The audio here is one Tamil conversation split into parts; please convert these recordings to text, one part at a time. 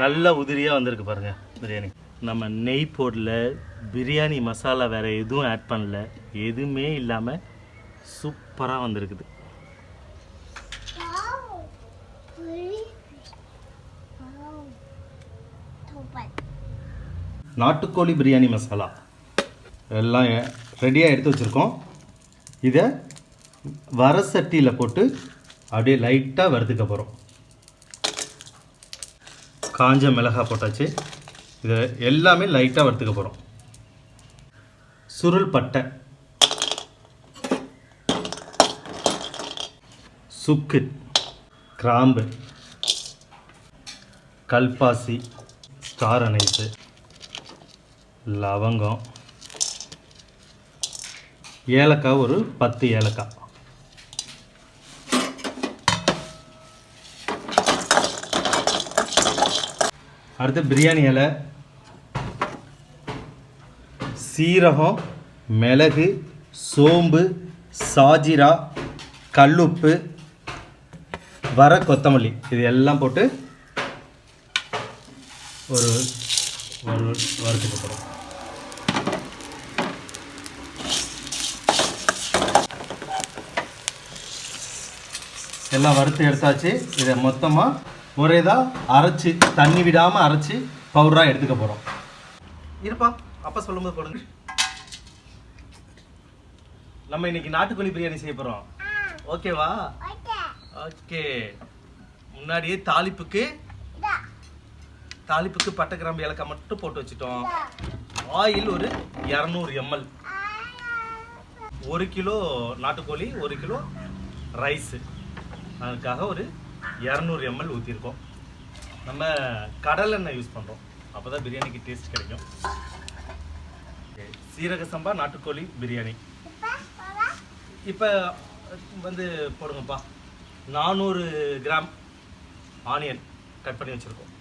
நல்ல உதிரியாக வந்திருக்கு பாருங்கள் பிரியாணி. நம்ம நெய் போடல, பிரியாணி மசாலா வேறு எதுவும் ஆட் பண்ணல, எதுவுமே இல்லாமல் சூப்பராக வந்திருக்குது. நாட்டுக்கோழி பிரியாணி மசாலா எல்லாம் ரெடியாக எடுத்து வச்சுருக்கோம். இதை வர சட்டியில் போட்டு அப்படியே லைட்டாக வறுத்துக்க போகிறோம். காஞ்ச மிளகாய் போட்டாச்சு. இதை எல்லாமே லைட்டாக வறுத்துக்க போகிறோம். சுருள் பட்டை, சுக்கு, கிராம்பு, கல்பாசி, ஸ்டார் அனைஸு, லவங்கம், ஏலக்காய் ஒரு 10 ஏலக்காய். அடுத்து பிரியாணி இலை, சீரகம், மிளகு, சோம்பு, சாஜிரா, கல்லுப்பு, வர கொத்தமல்லி இது எல்லாம் போட்டு ஒரு வறுத்துக்க போகிறோம். எல்லாம் வறுத்து எடுத்தாச்சு. இதை மொத்தமாக ஒரேதான் அரைச்சி, தண்ணி விடாமல் அரைச்சி பவுடராக எடுத்துக்க போகிறோம். இருப்பா, அப்பா சொல்லும்போது போடுங்க. நம்ம இன்னைக்கு நாட்டுக்கோழி பிரியாணி செய்ய போகிறோம். ஓகேவா? ஓகே. முன்னாடியே தாளிப்புக்கு பட்டை, கிராம்பு, ஏலக்காய் மட்டும் போட்டு வச்சுட்டோம். ஆயில் ஒரு 200 ml. 1 கிலோ நாட்டுக்கோழி, 1 கிலோ ரைஸு, அதுக்காக ஒரு 200 ml ஊற்றிருக்கோம். நம்ம கடலெண்ணெய் யூஸ் பண்ணுறோம், அப்போ தான் பிரியாணிக்கு டேஸ்ட் கிடைக்கும். சீரக சம்பா நாட்டுக்கோழி பிரியாணி. இப்போ வந்து போடுங்கப்பா. 400 கிராம் ஆனியன் கட் பண்ணி வச்சுருக்கோம்.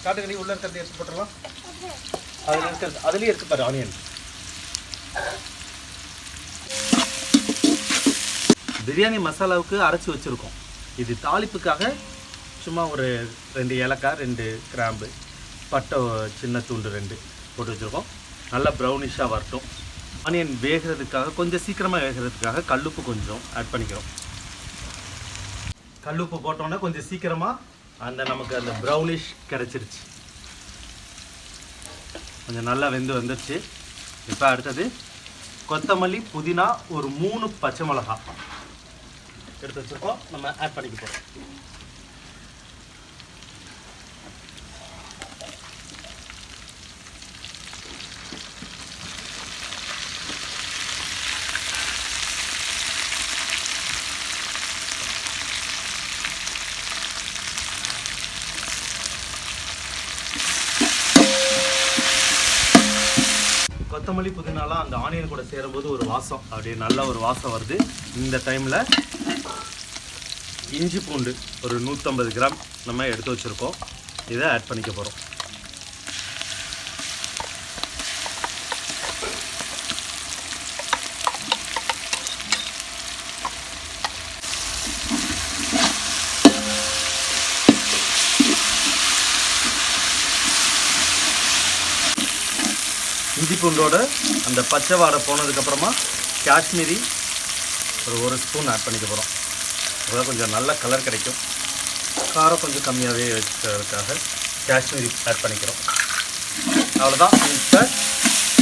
காட்டுக்கறி உள்ள இருக்கிறது எடுத்து போட்டுடலாம். அதுலேயே இருக்கு பாரு ஆனியன். பிரியாணி மசாலாவுக்கு அரைச்சி வச்சுருக்கோம். இது தாளிப்புக்காக சும்மா ஒரு 2 ஏலக்காய், 2 கிராம்பு, பட்டை சின்ன துண்டு 2 போட்டு வச்சுருக்கோம். நல்லா ப்ரௌனிஷாக வரட்டும். ஆனியன் வேகிறதுக்காக, கொஞ்சம் சீக்கிரமாக வேகிறதுக்காக கல்லுப்பு கொஞ்சம் ஆட் பண்ணிக்கிறோம். கல்லுப்பு போட்டோன்னா கொஞ்சம் சீக்கிரமாக நமக்கு அந்த ப்ரௌனிஷ் கிடச்சிருச்சு. கொஞ்சம் நல்லா வெந்து வந்துடுச்சு. இப்போ அடுத்தது கொத்தமல்லி, புதினா, ஒரு 3 பச்சை மிளகாய் எடுத்து வச்சுருக்கோம். நம்ம ஆட் பண்ணிக்க போகிறோம். கொத்தமல்லி, புதினாலாம் அந்த ஆனியன் கூட சேரும்போது ஒரு வாசம், அப்படியே நல்ல ஒரு வாசம் வருது. இந்த டைமில் இஞ்சி பூண்டு ஒரு 150 கிராம் நம்ம எடுத்து வச்சுருக்கோம். இதை ஆட் பண்ணிக்க போகிறோம். இஞ்சி பூண்டோட அந்த பச்சை வாடை போனதுக்கப்புறமா காஷ்மீரி ஒரு ஸ்பூன் ஆட் பண்ணிக்க போகிறோம். அதான் கொஞ்சம் நல்ல கலர் கிடைக்கும். காரம் கொஞ்சம் கம்மியாகவே வச்சுக்கிறதுக்காக காஷ்மீரி ஆட் பண்ணிக்கிறோம். அவ்வளோதான். இப்போ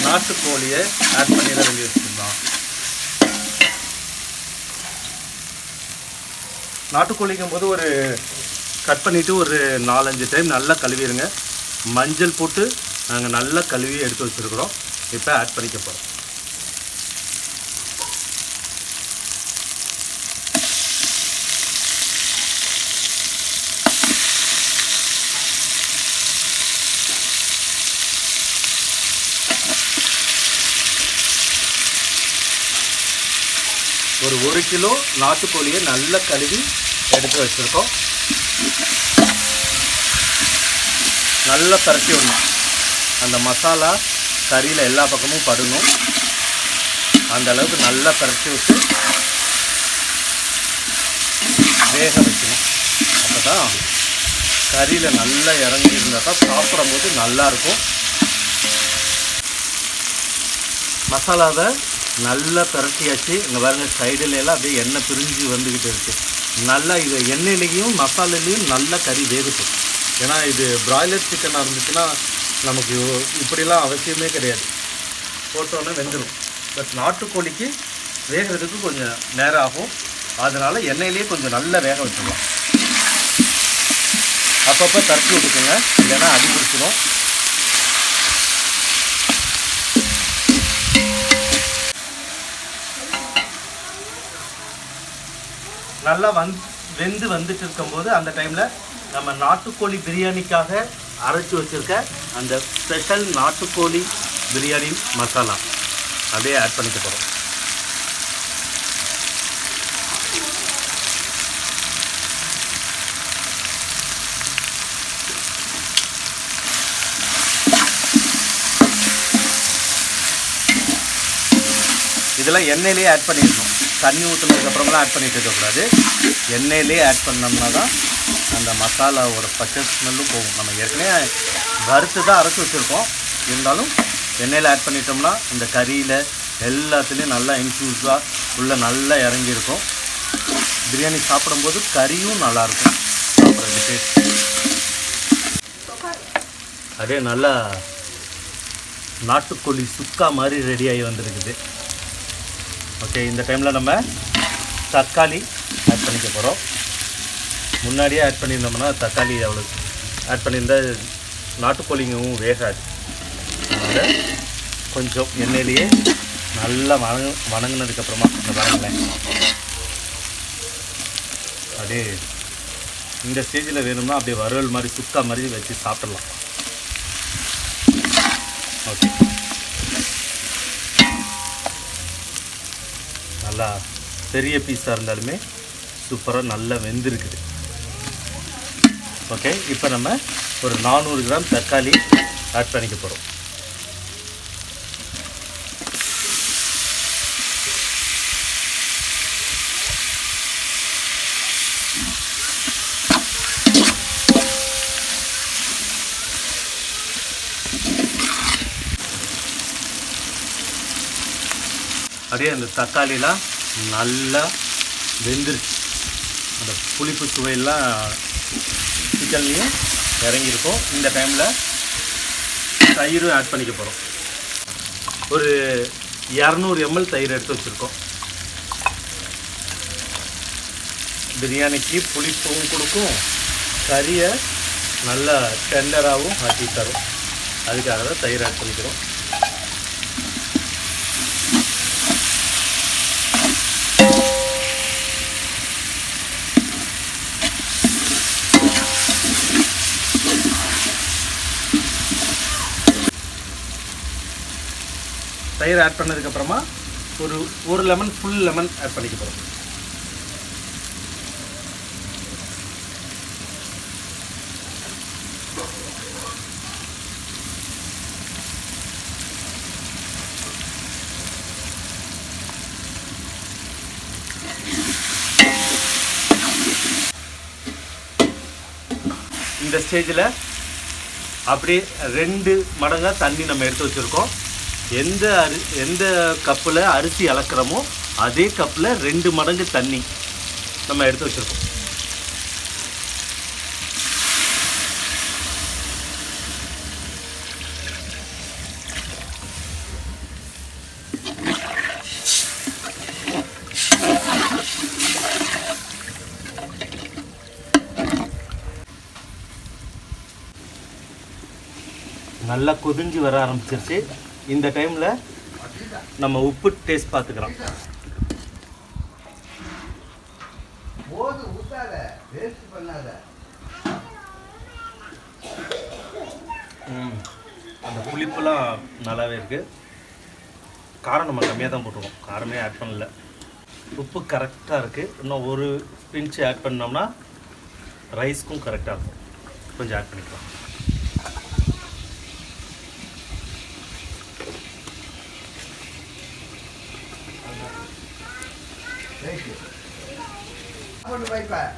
நாட்டுக்கோழியை ஆட் பண்ணிட வேண்டிய வச்சுருந்தோம். நாட்டுக்கோழிக்கும் போது ஒரு கட் பண்ணிவிட்டு ஒரு 4-5 டைம் நல்லா கழுவிடுங்க. மஞ்சள் போட்டு நாங்கள் நல்லா கழுவி எடுத்து வச்சுருக்குறோம். இப்போ ஆட் பண்ணிக்க போகிறோம். ஒரு 1 கிலோ நாட்டுக்கோழியை நல்லா கழுவி எடுத்து வச்சுருக்கோம். நல்லா பரட்டி விடணும். அந்த மசாலா கறியில் எல்லா பக்கமும் படணும். அந்த அளவுக்கு நல்லா பரட்டி விட்டு வேக வைக்கணும். அப்போ தான் கறியில் நல்லா இறங்கி இருந்தால் தான் சாப்பிடும்போது நல்லாயிருக்கும். மசாலாவை நல்லா பிரட்டியாச்சு. இங்கே பாருங்கள், சைடுல எல்லாம் அப்படியே எண்ணெய் பிரிஞ்சு வந்துக்கிட்டு இருக்குது. நல்லா இது எண்ணெயிலையும் மசாலாலையும் நல்லா கறி வேகட்டும். ஏன்னா இது பிராய்லர் சிக்கனாக இருந்துச்சுன்னா நமக்கு இப்படிலாம் அவசியமே கிடையாது, போட்டோன்னே வெந்துடும். பட் நாட்டுக்கோழிக்கு வேகிறதுக்கு கொஞ்சம் நேரம் ஆகும். அதனால் எண்ணெயிலேயே கொஞ்சம் நல்லா வேக வச்சுக்கலாம். அப்பப்போ தட்டி விட்டுக்குங்க, இல்லைன்னா அடி பிடிச்சிடும். நல்லா வெந்து வந்துட்டு இருக்கும்போது அந்த டைமில் நம்ம நாட்டுக்கோழி பிரியாணிக்காக அரைச்சி வச்சுருக்க அந்த ஸ்பெஷல் நாட்டுக்கோழி பிரியாணி மசாலா அப்படியே ஆட் பண்ணிக்க போகிறோம். இதெல்லாம் எண்ணெயிலே ஆட் பண்ணிடணும். தண்ணி ஊற்றுனதுக்கப்புறமெல்லாம் ஆட் பண்ணிட்டு இருக்கக்கூடாது. எண்ணெயிலே ஆட் பண்ணோம்னா தான் அந்த மசாலாவோட பச்சை ஸ்மெல்லும் போகும். நம்ம ஏற்கனவே வறுத்து தான் அரைச்சி வச்சுருக்கோம், இருந்தாலும் எண்ணெயில் ஆட் பண்ணிட்டோம்னா இந்த கறியில் எல்லாத்துலேயும் நல்லா இன்ஃப்யூஸாக உள்ளே நல்லா இறங்கியிருக்கும். பிரியாணி சாப்பிடும்போது கறியும் நல்லாயிருக்கும். சாப்பிட்றது டேஸ்ட் அப்படியே நல்லா நாட்டுக்கோழி சுக்கா மாதிரி ரெடியாகி வந்திருக்குது. ஓகே, இந்த டைமில் நம்ம தக்காளி ஆட் பண்ணிக்க போகிறோம். முன்னாடியே ஆட் பண்ணியிருந்தோம்னா தக்காளி அவ்வளோ ஆட் பண்ணியிருந்தால் நாட்டுக்கோழிங்கவும் வேகாது. அதனால் கொஞ்சம் எண்ணெயிலேயே நல்லா வணங்கினதுக்கப்புறமா இந்த பாருங்களேன், அப்படியே இந்த ஸ்டேஜில் வேணும்னா அப்படியே வறுவல் மாதிரி சுக்கா மாதிரி வச்சு சாப்பிட்றலாம். ஓகே, நல்லா பெரிய பீஸாக இருந்தாலுமே சூப்பராக நல்லா வெந்திருக்குது. ஓகே, இப்போ நம்ம ஒரு 400 கிராம் தக்காளி ஆட் பண்ணிக்க போகிறோம். அப்படியே அந்த தக்காளிலாம் நல்லா வெந்துருச்சு. அந்த புளிப்பு சுவையெல்லாம் சிக்கன்லேயும் இறங்கியிருக்கும். இந்த டைமில் தயிரும் ஆட் பண்ணிக்க போகிறோம். ஒரு 200 ml தயிர் எடுத்து வச்சுருக்கோம். பிரியாணிக்கு புளிப்பும் கொடுக்கும், கறியை நல்லா டெண்டராகவும் ஆக்கி தரும். அதுக்காக தான் தயிர் ஆட் பண்ணிக்கிறோம். தயிர் ஆட் பண்ணதுக்கப்புறமா ஒரு லெமன், ஃபுல் லெமன் ஆட் பண்ணிக்க போகிறோம். இந்த ஸ்டேஜில் அப்படியே 2 மடங்காக தண்ணி நம்ம எடுத்து வச்சுருக்கோம். எந்த கப்பில் அரிசி அளக்கிறோமோ அதே கப்பில் 2 மடங்கு தண்ணி நம்ம எடுத்து வச்சுருக்கோம். நல்லா கொதிஞ்சு வர ஆரம்பிச்சிருச்சு. இந்த டைமில் நம்ம உப்பு டேஸ்ட் பார்த்துக்கிறோம். அந்த புளிப்புலாம் நல்லாவே இருக்குது. காரம் நம்ம கம்மியாக தான் போட்டுருக்கோம், காரமே ஆட் பண்ணல. உப்பு கரெக்டாக இருக்குது. இன்னும் ஒரு பிஞ்சு ஆட் பண்ணோம்னா ரைஸ்க்கும் கரெக்டாக இருக்கும். கொஞ்சம் ஆட் பண்ணிக்கலாம். போட்டு வைப்பேன்.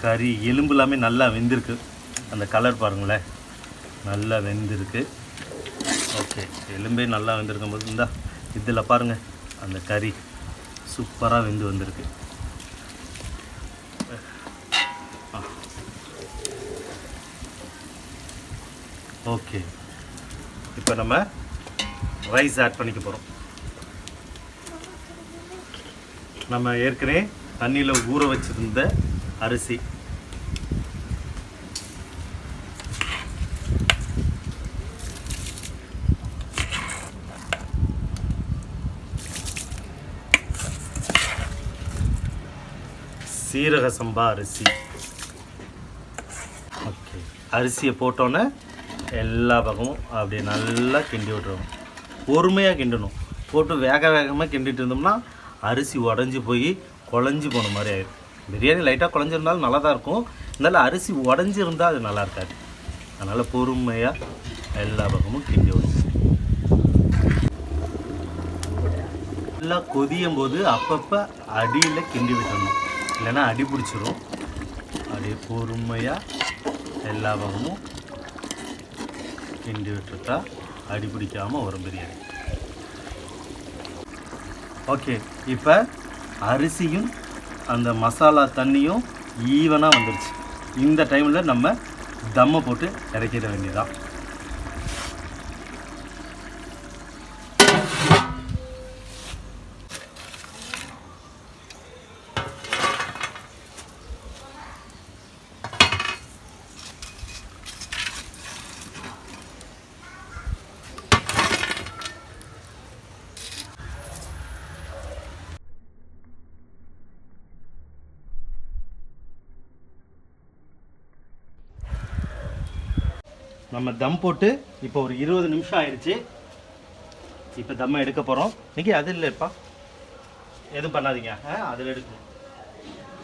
கறி எலும்பு எல்லாமே நல்லா வெந்திருக்கு. அந்த கலர் பாருங்களேன், நல்லா வெந்திருக்கு. ஓகே, எலும்பே நல்லா வெந்திருக்கும் போது இந்தா இதில் பாருங்கள், அந்த கறி சூப்பராக வெந்து வந்திருக்கு. ஓகே, இப்போ நம்ம ரைஸ் ஆட் பண்ணிக்க போகிறோம். நம்ம ஏற்கனவே தண்ணியில் ஊற வச்சுருந்த அரிசி, சீரக சம்பா அரிசி. ஓகே, அரிசியை போட்டோன்னே எல்லா பக்கமும் அப்படியே நல்லா கிண்டி விட்டுருவோம். பொறுமையாக கிண்டணும். போட்டு வேகமாக கிண்டிட்டு இருந்தோம்னா அரிசி உடஞ்சி போய் குழஞ்சி போன மாதிரி ஆயிடும். பிரியாணி லைட்டாக குழஞ்சிருந்தாலும் நல்லா தான் இருக்கும். இருந்தாலும் அரிசி உடஞ்சிருந்தால் அது நல்லா இருக்காது. அதனால் பொறுமையாக எல்லா பக்கமும் கிண்டி விடணும். நல்லா கொதியும் போது அப்பப்போ அடியில் கிண்டி விட்டுறணும், இல்லைன்னா அடி பிடிச்சிரும். அப்படியே பொறுமையாக எல்லா பக்கமும் கிண்டி விட்டுட்டா அடி பிடிக்காமல் வரும் பிரியாணி. ஓகே, இப்போ அரிசியும் அந்த மசாலா தண்ணியும் ஈவனாக வந்துருச்சு. இந்த டைமில் நம்ம தம்மை போட்டு இறக்கிட வேண்டியதான். நம்ம தம் போட்டு இப்போ ஒரு 20 நிமிஷம் ஆயிடுச்சு. இப்போ தம்மை எடுக்க போகிறோம். இன்னைக்கு அது இல்லைப்பா, எதுவும் பண்ணாதீங்க, அதில் எடுக்கணும்.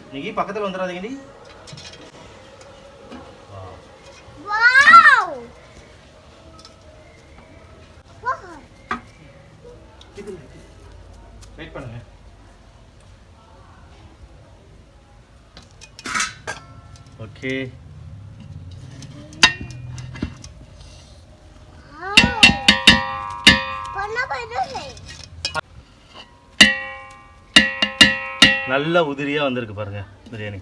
இன்னைக்கு பக்கத்தில் வந்துடாதீங்க. நீ வெயிட் பண்ணுங்க. ஓகே, நல்ல உதிரியாக வந்திருக்கு பாருங்க பிரியாணி.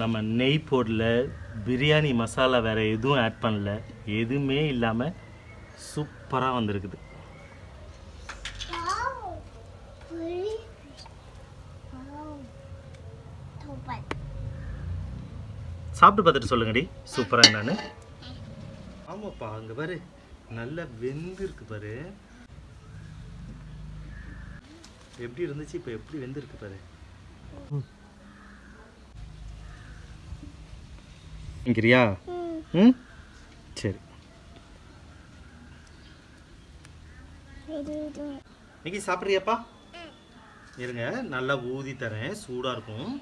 நம்ம நெய் போடல, பிரியாணி மசாலா வேறு எதுவும் ஆட் பண்ணல, எதுவுமே இல்லாமல் சூப்பராக வந்திருக்குது. சாப்பிட்டு பார்த்துட்டு சொல்லுங்கடி சூப்பராக என்னன்னு. ஆமாப்பா, அங்கே பாரு நல்லா வெந்திருக்கு பாரு. எப்படி இருந்துச்சு, இப்போ எப்படி வெந்திருக்கு பாரு. இங்கிரியா? ம், சரி. இன்னைக்கு சாப்பிட்றியாப்பா? இருங்க, நல்லா ஊதி தரேன், சூடாக இருக்கும்.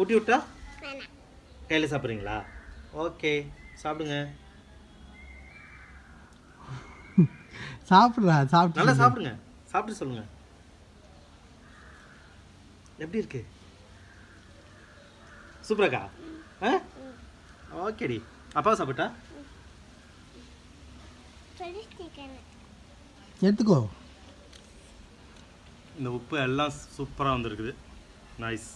ஊட்டி விட்டா கையில் சாப்பிட்றீங்களா? ஓகே, சாப்பிடுங்க. சாப்பிட்றா, சாப்பிட்டு நல்லா சாப்பிடுங்க. சாப்பிட்டு சொல்லுங்க எப்படி இருக்கு. சூப்பராக்கா? ஓகேடி. அப்பா சாப்பிட்டா எடுத்துக்கோ. இந்த உப்பு எல்லாம் சூப்பராக வந்திருக்குது. நைஸ்.